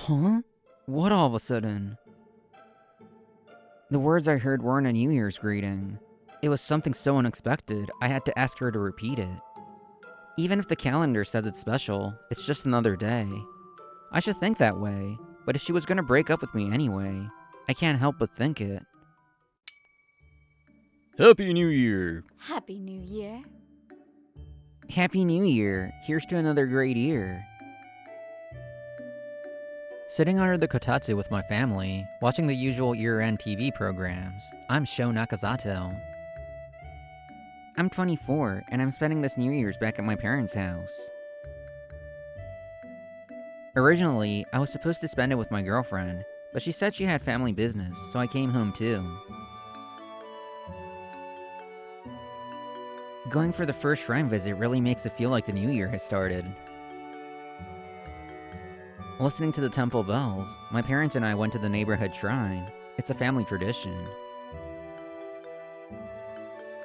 Huh? What all of a sudden? The words I heard weren't a New Year's greeting. It was something so unexpected, I had to ask her to repeat it. Even if the calendar says it's special, it's just another day. I should think that way, but if she was gonna break up with me anyway, I can't help but think it. Happy New Year! Happy New Year. Happy New Year! Here's to another great year. Sitting under the kotatsu with my family, watching the usual year-end TV programs, I'm Sho Nakazato. I'm 24, and I'm spending this New Year's back at my parents' house. Originally, I was supposed to spend it with my girlfriend, but she said she had family business, so I came home too. Going for the first shrine visit really makes it feel like the new year has started. Listening to the temple bells, my parents and I went to the neighborhood shrine. It's a family tradition.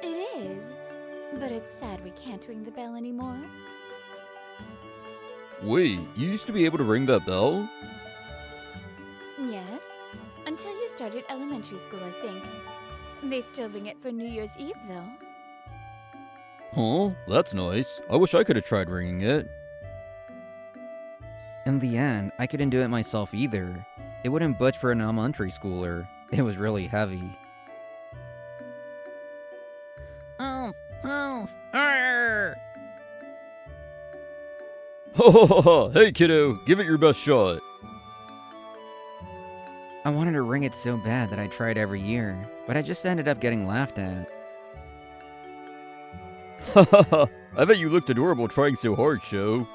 It is, but it's sad we can't ring the bell anymore. Wait, you used to be able to ring that bell? Yes, until you started elementary school, I think. They still ring it for New Year's Eve, though. Huh? That's nice. I wish I could have tried ringing it. In the end, I couldn't do it myself either. It wouldn't budge for an elementary schooler. It was really heavy. Oof, arr! Ha ha ha ha! Hey kiddo, give it your best shot. I wanted to ring it so bad that I tried every year, but I just ended up getting laughed at. Ha ha ha! I bet you looked adorable trying so hard, Sho.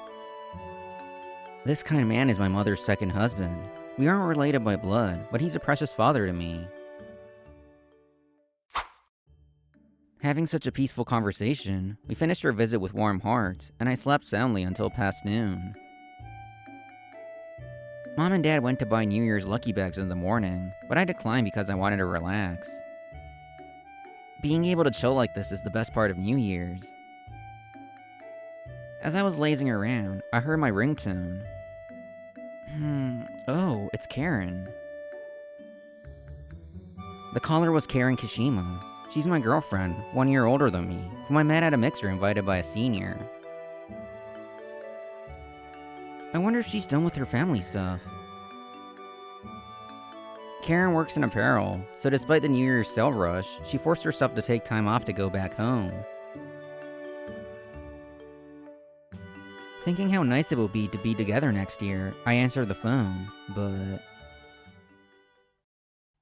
This kind man is my mother's second husband. We aren't related by blood, but he's a precious father to me. Having such a peaceful conversation, we finished our visit with warm hearts, and I slept soundly until past noon. Mom and Dad went to buy New Year's lucky bags in the morning, but I declined because I wanted to relax. Being able to chill like this is the best part of New Year's. As I was lazing around, I heard my ringtone. Oh, it's Karen. The caller was Karen Kishima. She's my girlfriend, 1 year older than me, whom I met at a mixer invited by a senior. I wonder if she's done with her family stuff. Karen works in apparel, so despite the New Year's sale rush, she forced herself to take time off to go back home. Thinking how nice it would be to be together next year, I answered the phone, but...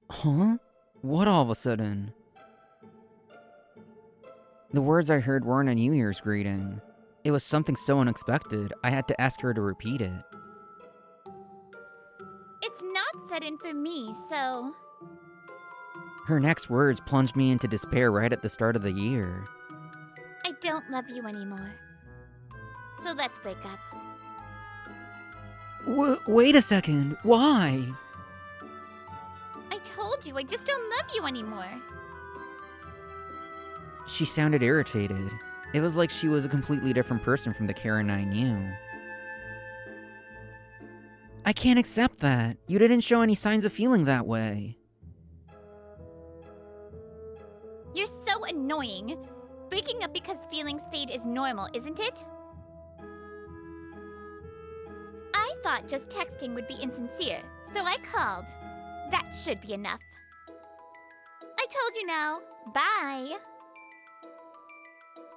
Huh? What all of a sudden? The words I heard weren't a New Year's greeting. It was something so unexpected, I had to ask her to repeat it. It's not set in for me, so... Her next words plunged me into despair right at the start of the year. I don't love you anymore. So let's break up. Wait a second, why? I told you, I just don't love you anymore. She sounded irritated. It was like she was a completely different person from the Karen I knew. I can't accept that. You didn't show any signs of feeling that way. You're so annoying. Breaking up because feelings fade is normal, isn't it? I thought just texting would be insincere, so I called. That should be enough. I told you now. Bye.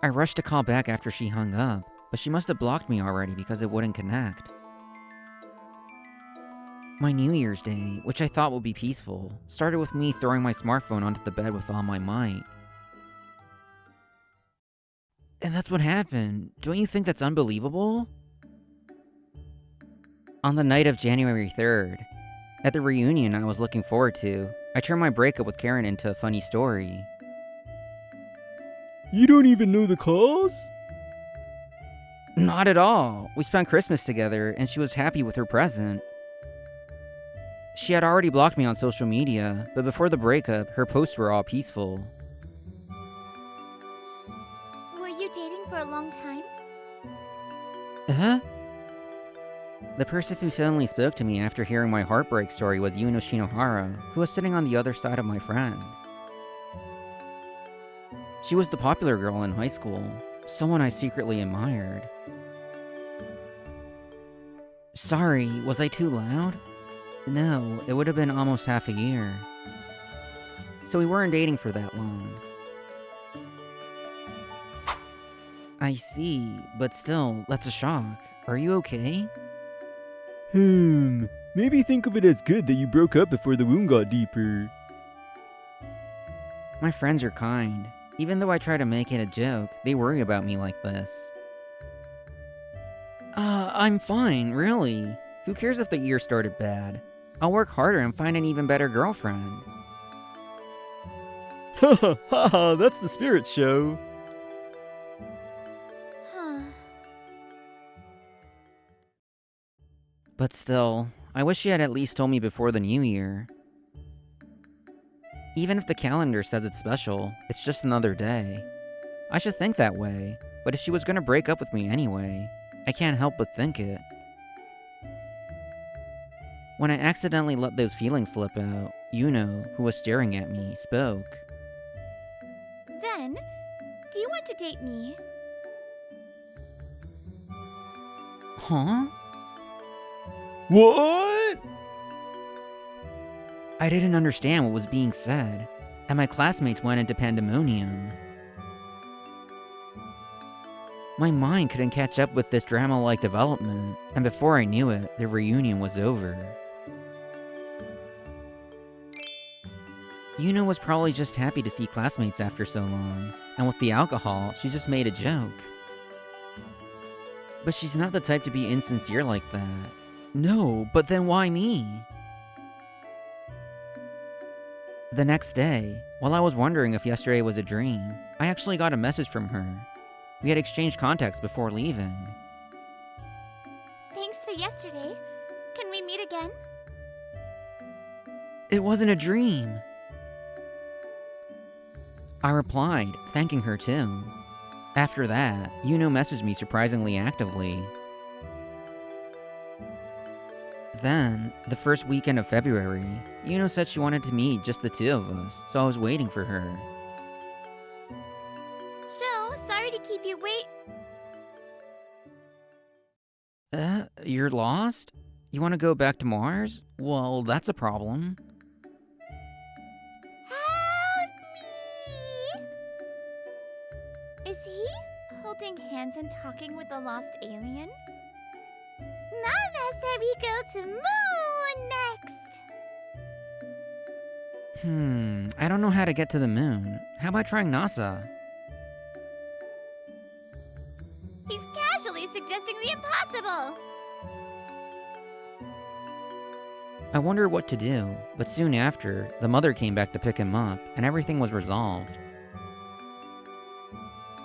I rushed to call back after she hung up, but she must have blocked me already because it wouldn't connect. My New Year's Day, which I thought would be peaceful, started with me throwing my smartphone onto the bed with all my might. And that's what happened. Don't you think that's unbelievable? On the night of January 3rd, at the reunion I was looking forward to, I turned my breakup with Karen into a funny story. You don't even know the cause? Not at all. We spent Christmas together, and she was happy with her present. She had already blocked me on social media, but before the breakup, her posts were all peaceful. Were you dating for a long time? Huh? The person who suddenly spoke to me after hearing my heartbreak story was Yuno Shinohara, who was sitting on the other side of my friend. She was the popular girl in high school, someone I secretly admired. Sorry, was I too loud? No, it would have been almost half a year. So we weren't dating for that long. I see, but still, that's a shock. Are you okay? Maybe think of it as good that you broke up before the wound got deeper. My friends are kind. Even though I try to make it a joke, they worry about me like this. I'm fine, really. Who cares if the year started bad? I'll work harder and find an even better girlfriend. Haha, that's the spirit show. Huh. But still, I wish she had at least told me before the new year. Even if the calendar says it's special, it's just another day. I should think that way, but if she was gonna break up with me anyway, I can't help but think it. When I accidentally let those feelings slip out, Yuno, who was staring at me, spoke. Then, do you want to date me? Huh? What? I didn't understand what was being said, and my classmates went into pandemonium. My mind couldn't catch up with this drama-like development, and before I knew it, the reunion was over. Yuno was probably just happy to see classmates after so long, and with the alcohol, she just made a joke. But she's not the type to be insincere like that. No, but then why me? The next day, while I was wondering if yesterday was a dream, I actually got a message from her. We had exchanged contacts before leaving. Thanks for yesterday. Can we meet again? It wasn't a dream. I replied, thanking her too. After that, Yuno messaged me surprisingly actively. Then, the first weekend of February, Yuno said she wanted to meet just the two of us, so I was waiting for her. So, sorry to keep you wait. You're lost? You want to go back to Mars? Well, that's a problem. Help me! Is he holding hands and talking with a lost alien? Mama said we go to moon next. I don't know how to get to the moon. How about trying NASA? He's casually suggesting the impossible. I wondered what to do, but soon after, the mother came back to pick him up, and everything was resolved.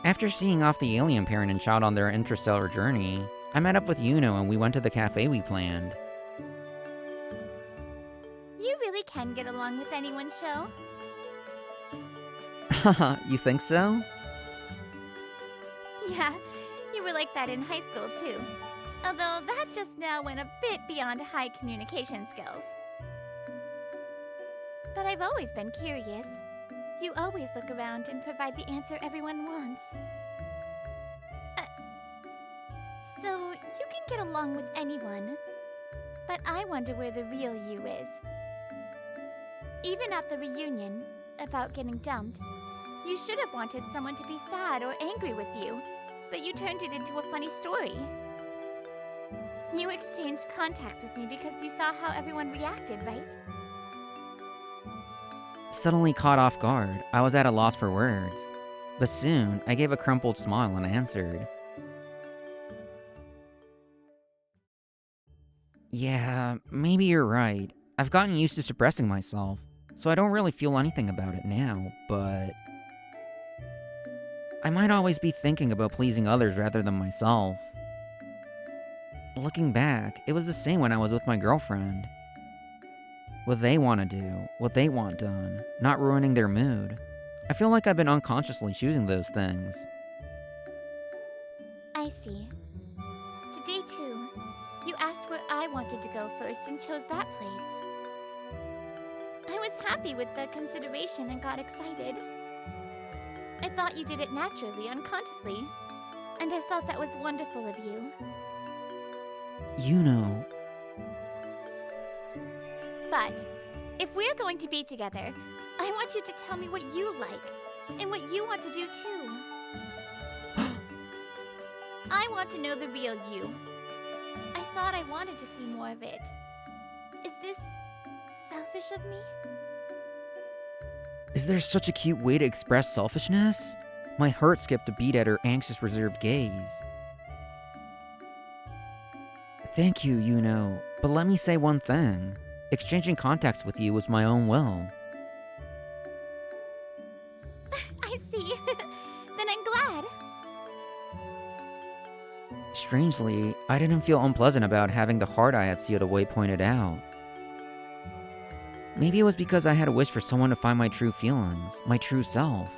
After seeing off the alien parent and child on their interstellar journey, I met up with Yuno and we went to the cafe we planned. You really can get along with anyone, Sho. Haha, you think so? Yeah, you were like that in high school, too. Although that just now went a bit beyond high communication skills. But I've always been curious. You always look around and provide the answer everyone wants. So, you can get along with anyone. But I wonder where the real you is. Even at the reunion, about getting dumped, you should have wanted someone to be sad or angry with you, but you turned it into a funny story. You exchanged contacts with me because you saw how everyone reacted, right? Suddenly caught off guard, I was at a loss for words. But soon, I gave a crumpled smile and answered. Yeah, maybe you're right. I've gotten used to suppressing myself, so I don't really feel anything about it now, but I might always be thinking about pleasing others rather than myself. Looking back, it was the same when I was with my girlfriend. What they want to do, what they want done, not ruining their mood. I feel like I've been unconsciously choosing those things. I see. Today, too, you asked where wanted to go first and chose that place. I was happy with the consideration and got excited. I thought you did it naturally, unconsciously. And I thought that was wonderful of you. Yuno. But, if we're going to be together, I want you to tell me what you like, and what you want to do too. I want to know the real you. I thought I wanted to see more of it. Is this selfish of me? Is there such a cute way to express selfishness? My heart skipped a beat at her anxious, reserved gaze. Thank you, Yuno, but let me say one thing. Exchanging contacts with you was my own will. I see. Then I'm glad. Strangely, I didn't feel unpleasant about having the heart I had sealed away pointed out. Maybe it was because I had a wish for someone to find my true feelings, my true self.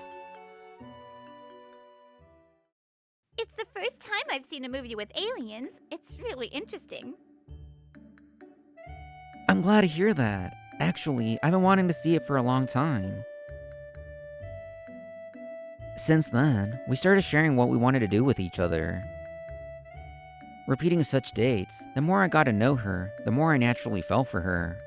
It's the first time I've seen a movie with aliens. It's really interesting. I'm glad to hear that. Actually, I've been wanting to see it for a long time. Since then, we started sharing what we wanted to do with each other. Repeating such dates, the more I got to know her, the more I naturally fell for her.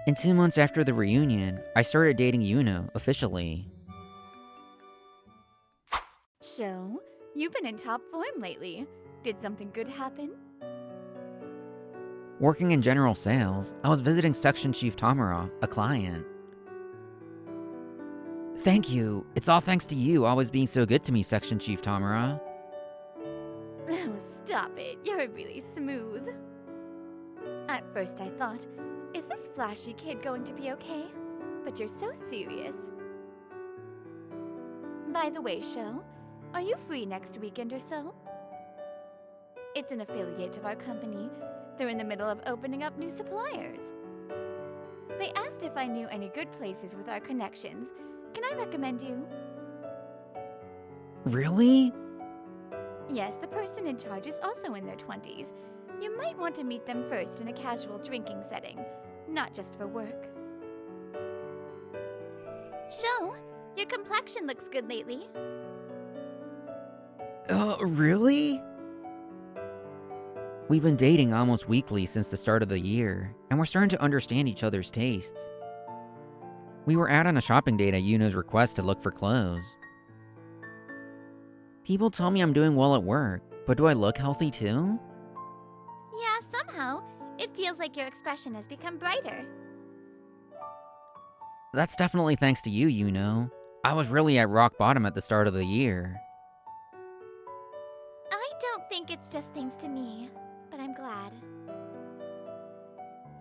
And 2 months after the reunion, I started dating Yuno officially. So, you've been in top form lately. Did something good happen? Working in general sales, I was visiting Section Chief Tamura, a client. Thank you. It's all thanks to you always being so good to me, Section Chief Tamura. Oh, stop it. You're really smooth. At first I thought, is this flashy kid going to be okay? But you're so serious. By the way, Sho, are you free next weekend or so? It's an affiliate of our company. They're in the middle of opening up new suppliers. They asked if I knew any good places with our connections. Can I recommend you? Really? Yes, the person in charge is also in their 20s. You might want to meet them first in a casual drinking setting, not just for work. Sho, your complexion looks good lately. Really? We've been dating almost weekly since the start of the year, and we're starting to understand each other's tastes. We were out on a shopping date at Yuno's request to look for clothes. People tell me I'm doing well at work, but do I look healthy too? Yeah, somehow, it feels like your expression has become brighter. That's definitely thanks to you, Yuno. I was really at rock bottom at the start of the year. I don't think it's just thanks to me, but I'm glad.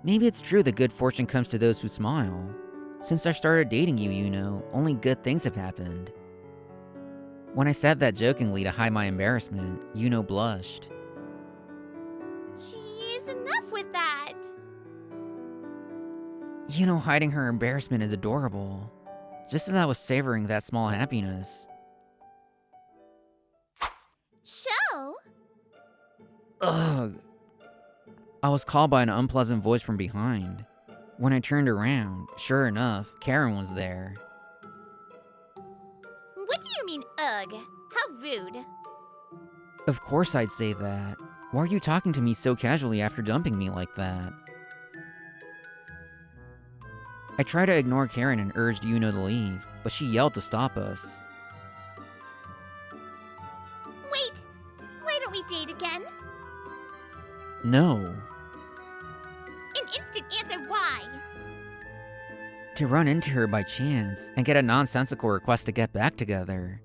Maybe it's true that good fortune comes to those who smile. Since I started dating you, Yuno, only good things have happened. When I said that jokingly to hide my embarrassment, Yuno blushed. Jeez, enough with that! Yuno hiding her embarrassment is adorable. Just as I was savoring that small happiness. Sho! Ugh. I was called by an unpleasant voice from behind. When I turned around, sure enough, Karen was there. What do you mean, ugh? How rude. Of course I'd say that. Why are you talking to me so casually after dumping me like that? I tried to ignore Karen and urged Yuno to leave, but she yelled to stop us. Wait! Why don't we date again? No. An instant answer, why? To run into her by chance and get a nonsensical request to get back together.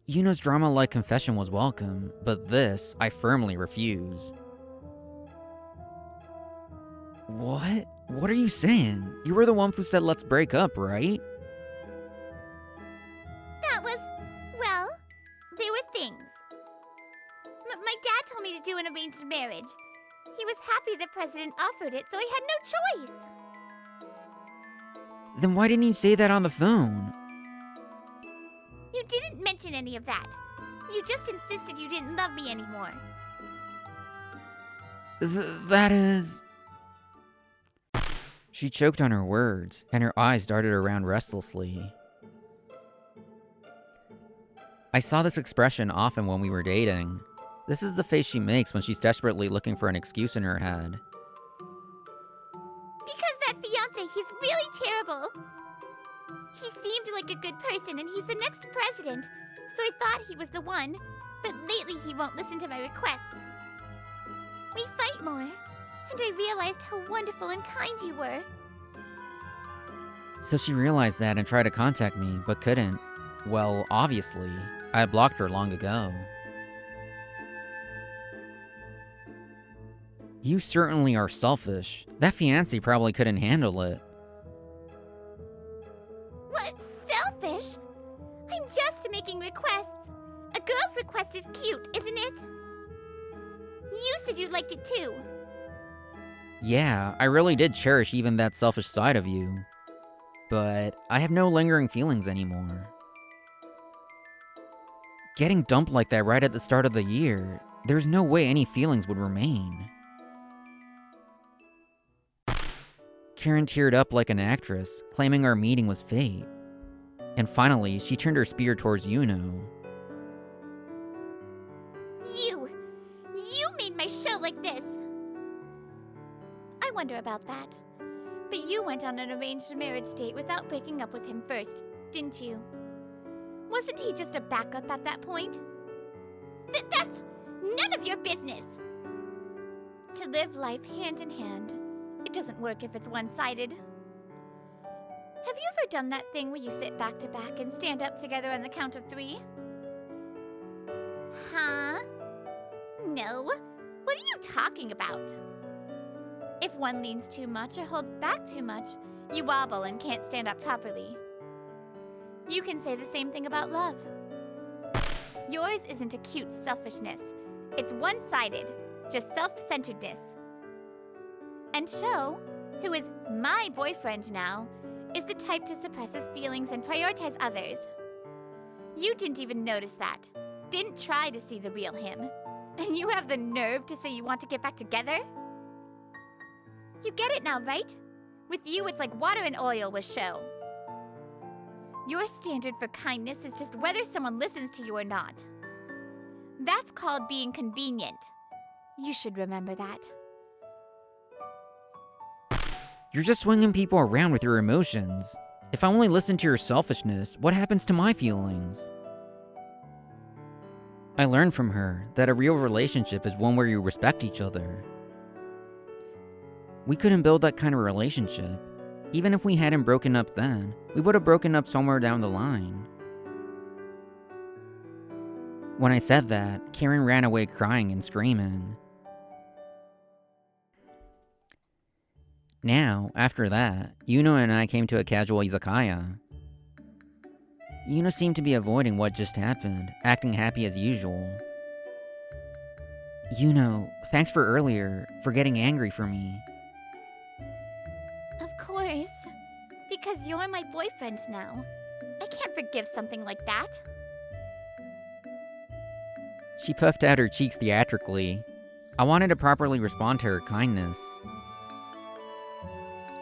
Yuno's drama-like confession was welcome, but this I firmly refuse. What? What are you saying? You were the one who said let's break up, right? That was, well, there were things. My dad told me to do an arranged marriage. He was happy the president offered it, so I had no choice. Then why didn't you say that on the phone? You didn't mention any of that. You just insisted you didn't love me anymore. That is... She choked on her words, and her eyes darted around restlessly. I saw this expression often when we were dating. This is the face she makes when she's desperately looking for an excuse in her head. Because that fiancé, he's really terrible. He seemed like a good person, and he's the next president, so I thought he was the one, but lately he won't listen to my requests. We fight more, and I realized how wonderful and kind you were. So she realized that and tried to contact me, but couldn't. Well, obviously. I had blocked her long ago. You certainly are selfish. That fiancé probably couldn't handle it. What? Selfish? I'm just making requests. A girl's request is cute, isn't it? You said you liked it too. Yeah, I really did cherish even that selfish side of you. But I have no lingering feelings anymore. Getting dumped like that right at the start of the year, there's no way any feelings would remain. Karen teared up like an actress, claiming our meeting was fate. And finally, she turned her spear towards Yuno. You made my show like this. I wonder about that. But you went on an arranged marriage date without breaking up with him first, didn't you? Wasn't he just a backup at that point? That's none of your business. To live life hand in hand, it doesn't work if it's one-sided. Have you ever done that thing where you sit back to back and stand up together on the count of 3? Huh? No. What are you talking about? If one leans too much or holds back too much, you wobble and can't stand up properly. You can say the same thing about love. Yours isn't a cute selfishness. It's one-sided, just self-centeredness. And Sho, who is my boyfriend now, is the type to suppress his feelings and prioritize others. You didn't even notice that. Didn't try to see the real him. And you have the nerve to say you want to get back together? You get it now, right? With you, it's like water and oil with Sho. Your standard for kindness is just whether someone listens to you or not. That's called being convenient. You should remember that. You're just swinging people around with your emotions. If I only listen to your selfishness, what happens to my feelings? I learned from her that a real relationship is one where you respect each other. We couldn't build that kind of relationship. Even if we hadn't broken up then, we would have broken up somewhere down the line. When I said that, Karen ran away crying and screaming. Now, after that, Yuno and I came to a casual izakaya. Yuno seemed to be avoiding what just happened, acting happy as usual. Yuno, thanks for earlier, for getting angry for me. Of course. Because you're my boyfriend now. I can't forgive something like that. She puffed out her cheeks theatrically. I wanted to properly respond to her kindness.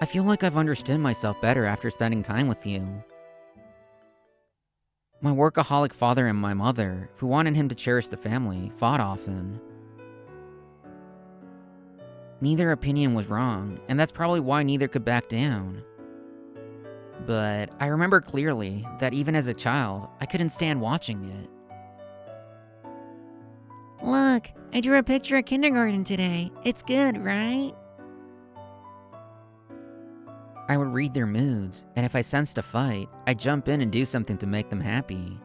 I feel like I've understood myself better after spending time with you. My workaholic father and my mother, who wanted him to cherish the family, fought often. Neither opinion was wrong, and that's probably why neither could back down. But I remember clearly that even as a child, I couldn't stand watching it. Look, I drew a picture at kindergarten today. It's good, right? I would read their moods, and if I sensed a fight, I'd jump in and do something to make them happy.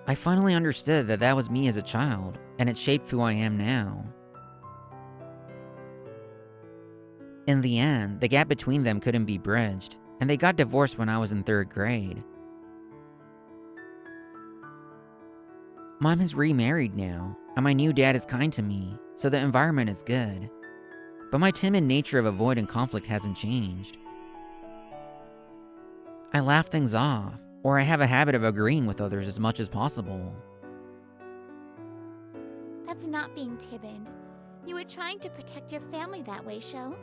I finally understood that that was me as a child, and it shaped who I am now. In the end, the gap between them couldn't be bridged, and they got divorced when I was in 3rd grade. Mom is remarried now, and my new dad is kind to me, so the environment is good. But my timid nature of avoiding conflict hasn't changed. I laugh things off, Or I have a habit of agreeing with others as much as possible. That's not being timid. You were trying to protect your family that way, Sho.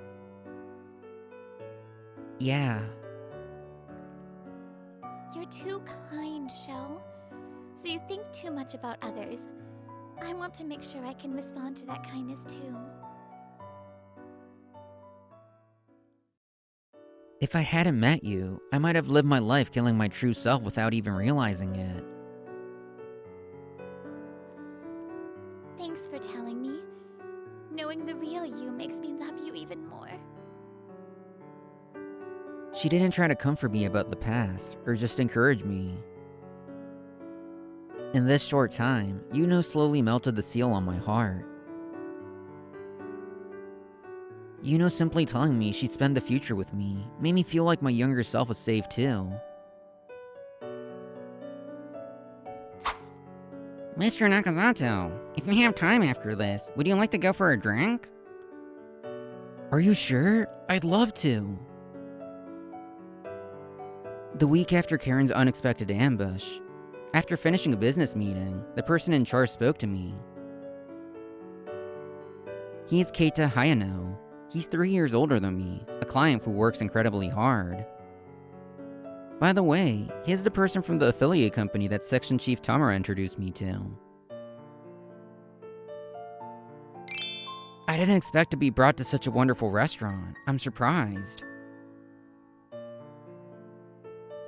Yeah. You're too kind, Sho. So you think too much about others. I want to make sure I can respond to that kindness too. If I hadn't met you, I might have lived my life killing my true self without even realizing it. Thanks for telling me. Knowing the real you makes me love you even more. She didn't try to comfort me about the past, or just encourage me. In this short time, Yuno slowly melted the seal on my heart. Yuno simply telling me she'd spend the future with me made me feel like my younger self was safe too. Mr. Nakazato, if you have time after this, would you like to go for a drink? Are you sure? I'd love to. The week after Karen's unexpected ambush, after finishing a business meeting, the person in charge spoke to me. He is Keita Hayano. He's 3 years older than me, a client who works incredibly hard. By the way, he's the person from the affiliate company that Section Chief Tamara introduced me to. I didn't expect to be brought to such a wonderful restaurant. I'm surprised.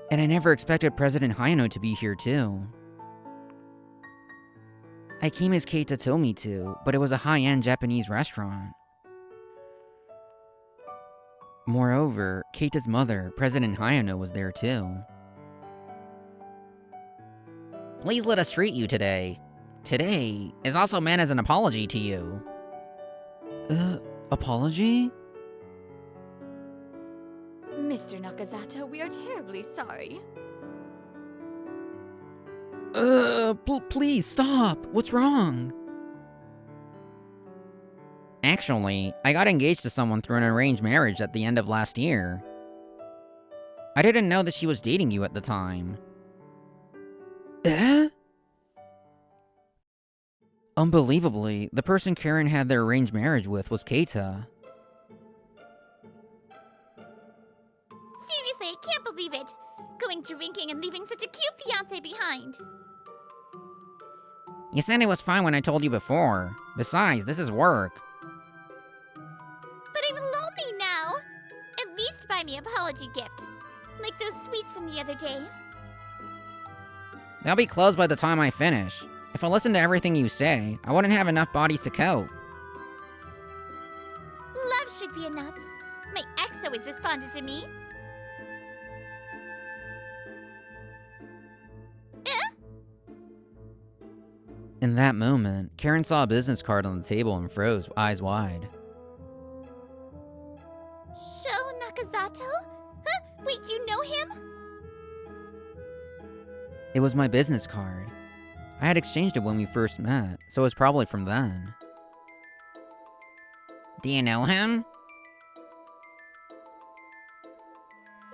And I never expected President Hayano to be here too. I came as Keita told me to, but it was a high-end Japanese restaurant. Moreover, Keita's mother, President Hayano, was there too. Please let us treat you today. Today is also meant as an apology to you. Apology? Mr. Nakazato, we are terribly sorry. Please stop. What's wrong? Actually, I got engaged to someone through an arranged marriage at the end of last year. I didn't know that she was dating you at the time. Unbelievably, the person Karen had their arranged marriage with was Keita. Seriously, I can't believe it. Going drinking and leaving such a cute fiancé behind. You said it was fine when I told you before. Besides, this is work. But I'm lonely now. At least buy me an apology gift. Like those sweets from the other day. They'll be closed by the time I finish. If I listened to everything you say, I wouldn't have enough bodies to cope. Love should be enough. My ex always responded to me. In that moment, Karen saw a business card on the table and froze, eyes wide. Sho Nakazato? Huh? Wait, you know him? It was my business card. I had exchanged it when we first met, so it was probably from then. Do you know him?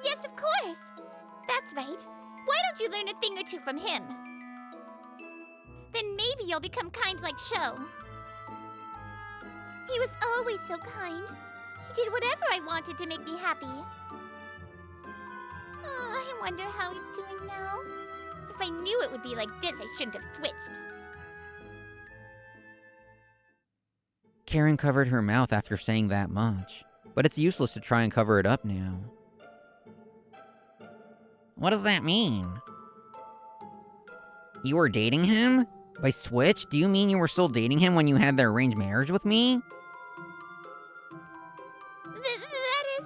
Yes, of course. That's right. Why don't you learn a thing or two from him? Then maybe you'll become kind like Sho. He was always so kind. He did whatever I wanted to make me happy. I wonder how he's doing now. If I knew it would be like this, I shouldn't have switched. Karen covered her mouth after saying that much, but it's useless to try and cover it up now. What does that mean? You were dating him? By switch, do you mean you were still dating him when you had the arranged marriage with me? That is...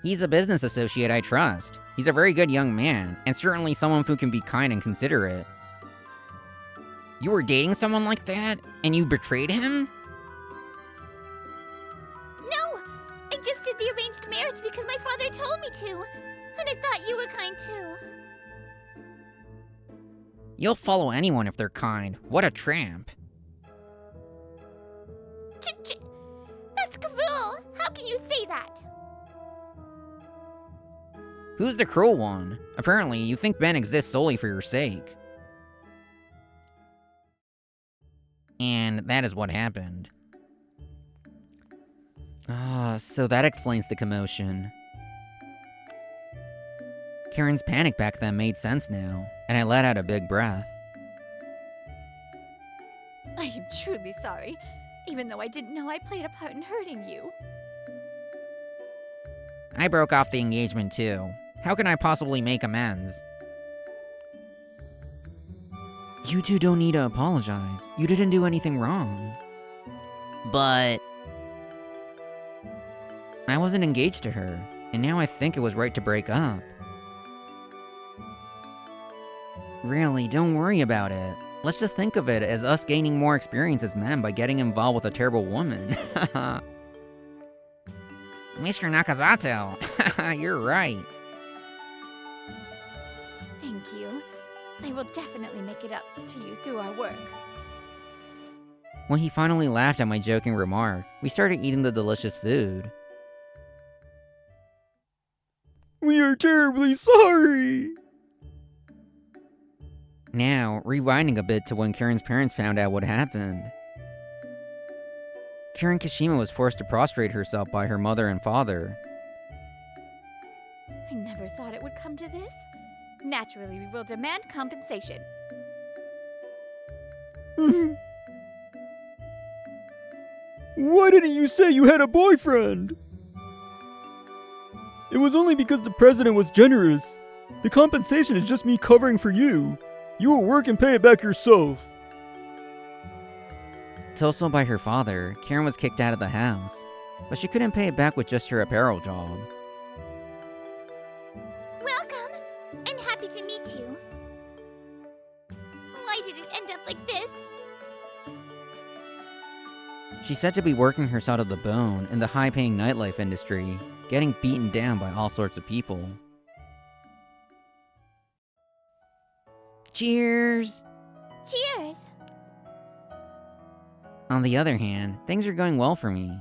He's a business associate I trust. He's a very good young man, and certainly someone who can be kind and considerate. You were dating someone like that, and you betrayed him? No! I just did the arranged marriage because my father told me to. And I thought you were kind too. You'll follow anyone if they're kind. What a tramp. That's cruel! How can you say that? Who's the cruel one? Apparently, you think Ben exists solely for your sake. And that is what happened. So that explains the commotion. Karen's panic back then made sense now, and I let out a big breath. I am truly sorry, even though I didn't know I played a part in hurting you. I broke off the engagement too. How can I possibly make amends? You two don't need to apologize. You didn't do anything wrong. But I wasn't engaged to her, and now I think it was right to break up. Really, don't worry about it. Let's just think of it as us gaining more experience as men by getting involved with a terrible woman. Mr. Nakazato, you're right. Thank you. I will definitely make it up to you through our work. When he finally laughed at my joking remark, we started eating the delicious food. We are terribly sorry. Now, rewinding a bit to when Karen's parents found out what happened. Karen Kashima was forced to prostrate herself by her mother and father. I never thought it would come to this. Naturally, we will demand compensation. Why didn't you say you had a boyfriend? It was only because the president was generous. The compensation is just me covering for you. You will work and pay it back yourself. Told by her father, Karen was kicked out of the house, but she couldn't pay it back with just her apparel job. Welcome! I'm happy to meet you. Why did it end up like this? She said to be working herself to the bone in the high-paying nightlife industry, getting beaten down by all sorts of people. Cheers! Cheers! On the other hand, things are going well for me.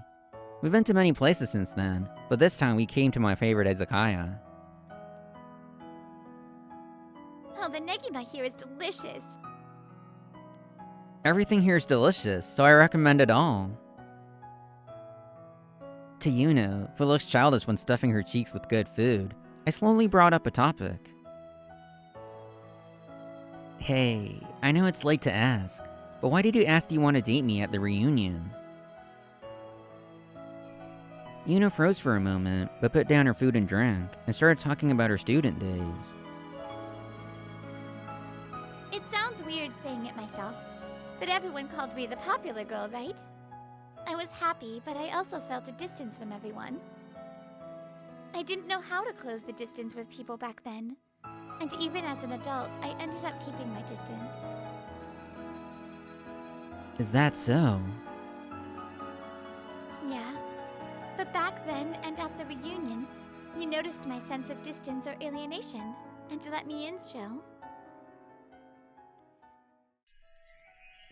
We've been to many places since then, but this time we came to my favorite izakaya. Oh, the negima here is delicious. Everything here is delicious, so I recommend it all. To Yuno, who looks childish when stuffing her cheeks with good food, I slowly brought up a topic. Hey, I know it's late to ask, but why did you ask you want to date me at the reunion? Yuno froze for a moment, but put down her food and drink, and started talking about her student days. It sounds weird saying it myself, but everyone called me the popular girl, right? I was happy, but I also felt a distance from everyone. I didn't know how to close the distance with people back then, and even as an adult, I ended up keeping my distance. Is that so? Yeah, but back then and at the reunion, you noticed my sense of distance or alienation, and let me in show.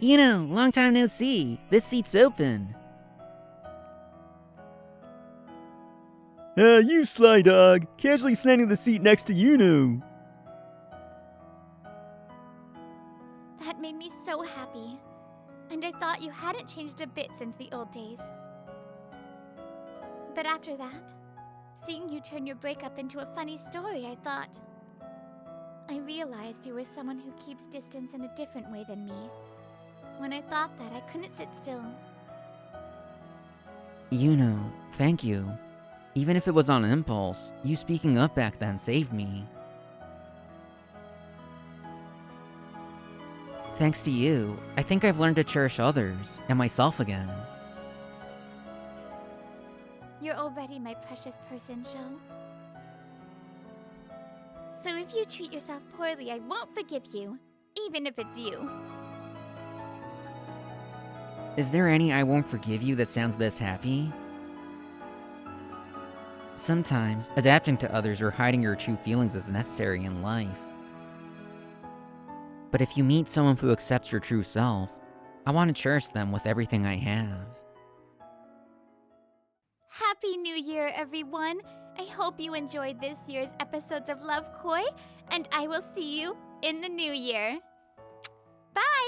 Yuno, long time no see. This seat's open. You sly dog, casually snatching the seat next to Yuno. That made me so happy, and I thought you hadn't changed a bit since the old days. But after that, seeing you turn your breakup into a funny story, I realized you were someone who keeps distance in a different way than me. When I thought that, I couldn't sit still. Yuno, thank you. Even if it was on impulse, you speaking up back then saved me. Thanks to you, I think I've learned to cherish others and myself again. You're already my precious person, Joe. So if you treat yourself poorly, I won't forgive you, even if it's you. Is there any I won't forgive you that sounds this happy? Sometimes, adapting to others or hiding your true feelings is necessary in life. But if you meet someone who accepts your true self, I want to cherish them with everything I have. Happy New Year, everyone! I hope you enjoyed this year's episodes of Love Koi, and I will see you in the new year. Bye!